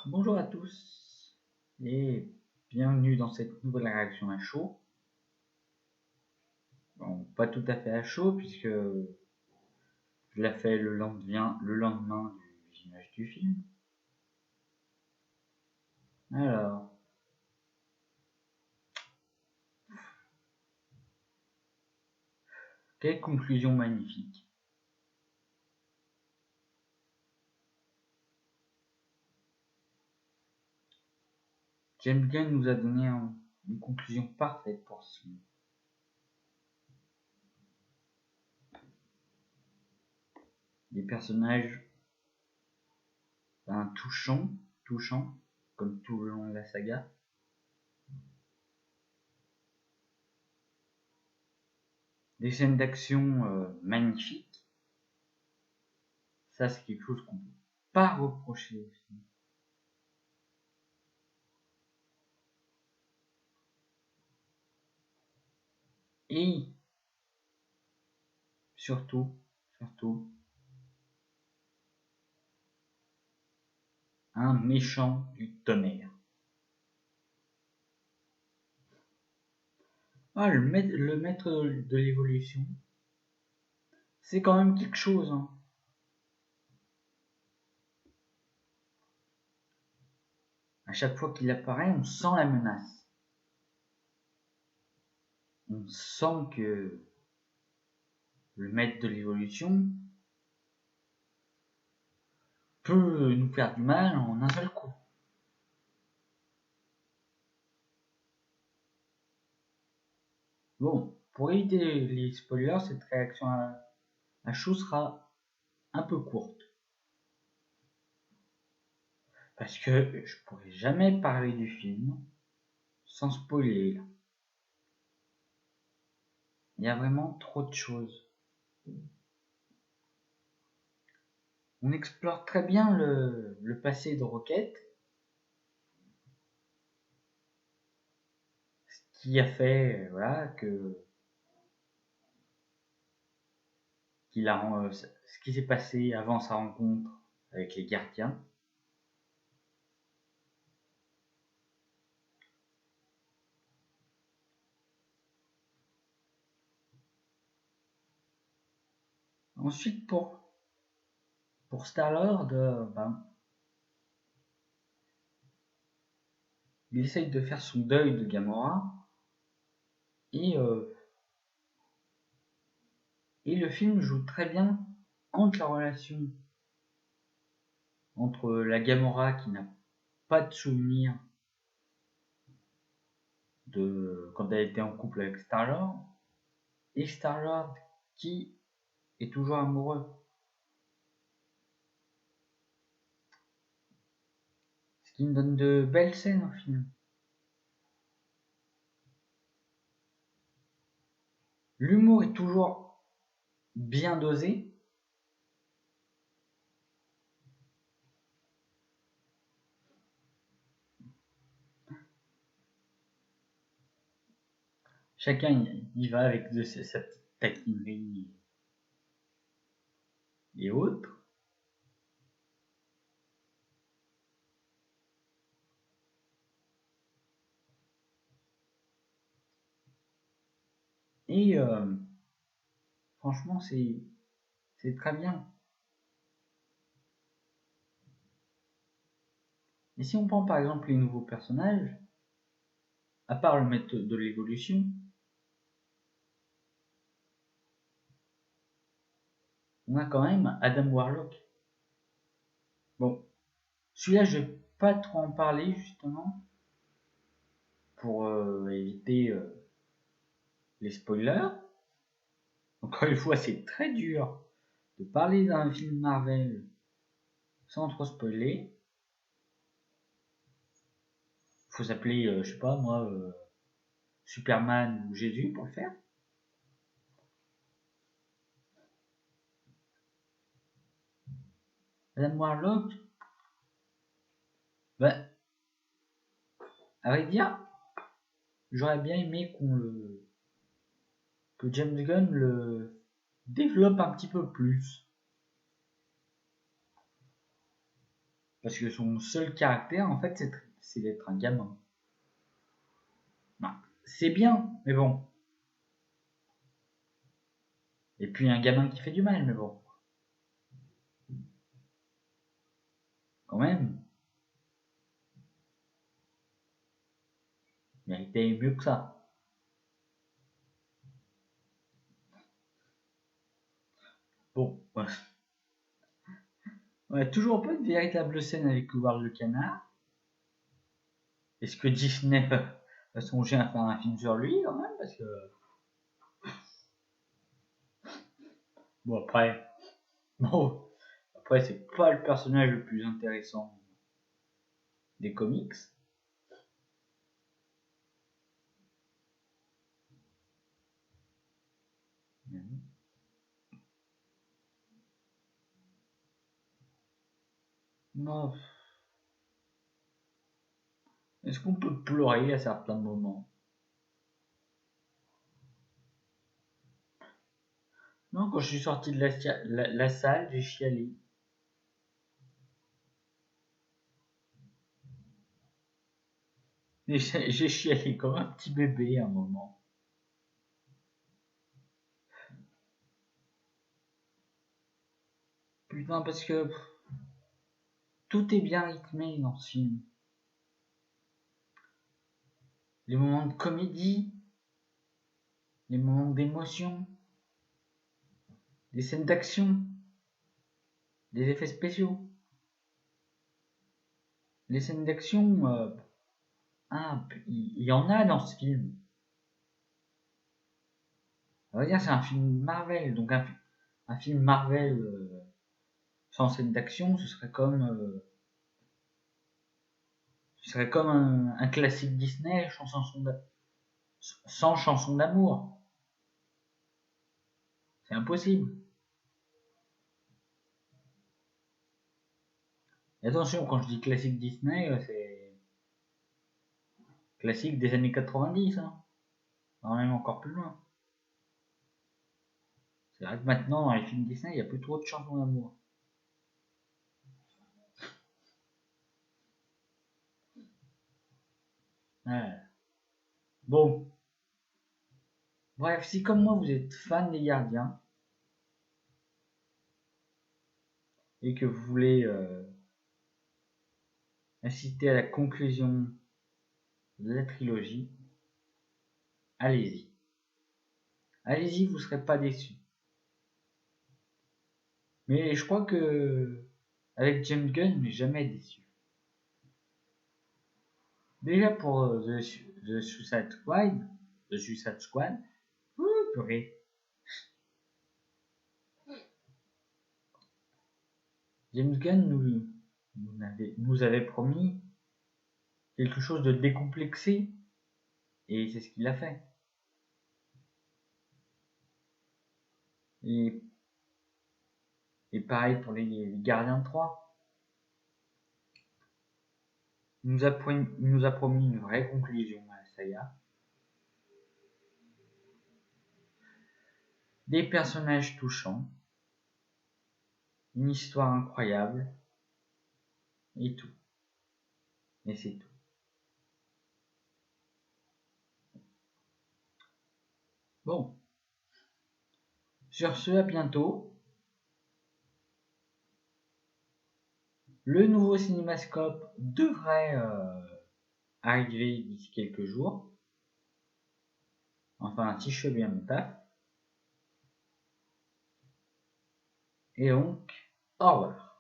Bonjour à tous et bienvenue dans cette nouvelle réaction à chaud. Bon, pas tout à fait à chaud puisque je l'ai fait le lendemain du visionnage du film. Alors, quelle conclusion magnifique. James Gunn nous a donné une conclusion parfaite pour ce film. Des personnages touchants, comme tout le long de la saga. Des scènes d'action magnifiques. Ça, c'est quelque chose qu'on ne peut pas reprocher au film. Et surtout, un méchant du tonnerre. Le maître de l'évolution, c'est quand même quelque chose. Hein. À chaque fois qu'il apparaît, on sent la menace. On sent que le maître de l'évolution peut nous faire du mal en un seul coup. Bon, pour éviter les spoilers, cette réaction à chaud sera un peu courte. Parce que je pourrais jamais parler du film sans spoiler. Il y a vraiment trop de choses. On explore très bien le passé de Rocket, ce qui a fait ce qui s'est passé avant sa rencontre avec les gardiens. Ensuite, pour Star-Lord, il essaye de faire son deuil de Gamora et le film joue très bien entre la relation entre la Gamora qui n'a pas de souvenir de quand elle était en couple avec Star-Lord et Star-Lord qui est toujours amoureux. Ce qui me donne de belles scènes au film. L'humour est toujours bien dosé. Chacun y va avec sa petite taquinerie et autres. Et franchement, c'est très bien. Et si on prend par exemple les nouveaux personnages, à part le maître de l'évolution, on a quand même Adam Warlock. Bon, celui-là, je vais pas trop en parler justement pour éviter les spoilers. Encore une fois, c'est très dur de parler d'un film Marvel sans trop spoiler. Faut s'appeler, je sais pas moi, Superman ou Jésus pour le faire. Adam Warlock, à vrai dire, j'aurais bien aimé que James Gunn le développe un petit peu plus. Parce que son seul caractère, en fait, c'est d'être un gamin. Bah, c'est bien, mais bon. Et puis un gamin qui fait du mal, mais bon. Quand même. Il méritait mieux que ça. Bon, ouais. On a toujours pas de véritable scène avec Howard le canard. Est-ce que Disney va songer à faire un film sur lui quand même? Parce que. Bon, après. Bon. Après, c'est pas le personnage le plus intéressant des comics. Non. Est-ce qu'on peut pleurer à certains moments? Non, quand je suis sorti de la salle, j'ai chialé. J'ai chialé comme un petit bébé à un moment. Putain, parce que tout est bien rythmé dans ce film. Les moments de comédie, les moments d'émotion, les scènes d'action, les effets spéciaux. Les scènes d'action, il y en a dans ce film. On va dire c'est un film Marvel, donc un film Marvel sans scène d'action, ce serait comme un classique Disney sans chanson d'amour. C'est impossible. Et attention, quand je dis classique Disney, c'est classique des années 90, hein. Même encore plus loin. C'est vrai que maintenant, dans les films Disney, il n'y a plus trop de chansons d'amour. Ouais. Bon. Bref, si comme moi vous êtes fan des Gardiens et que vous voulez assister à la conclusion de la trilogie, allez-y. Allez-y, vous ne serez pas déçus. Mais je crois que avec James Gunn, on n'est jamais déçu. Déjà pour The Suicide Squad, purée. James Gunn nous avait promis quelque chose de décomplexé et c'est ce qu'il a fait. Et pareil pour les Gardiens de 3. Il nous a promis une vraie conclusion à la saga. Des personnages touchants, une histoire incroyable, et tout. Et c'est tout. Bon. Sur ce, à bientôt. Le nouveau cinémascope devrait arriver d'ici quelques jours. Enfin, si je fais bien mon taf. Et donc, au revoir.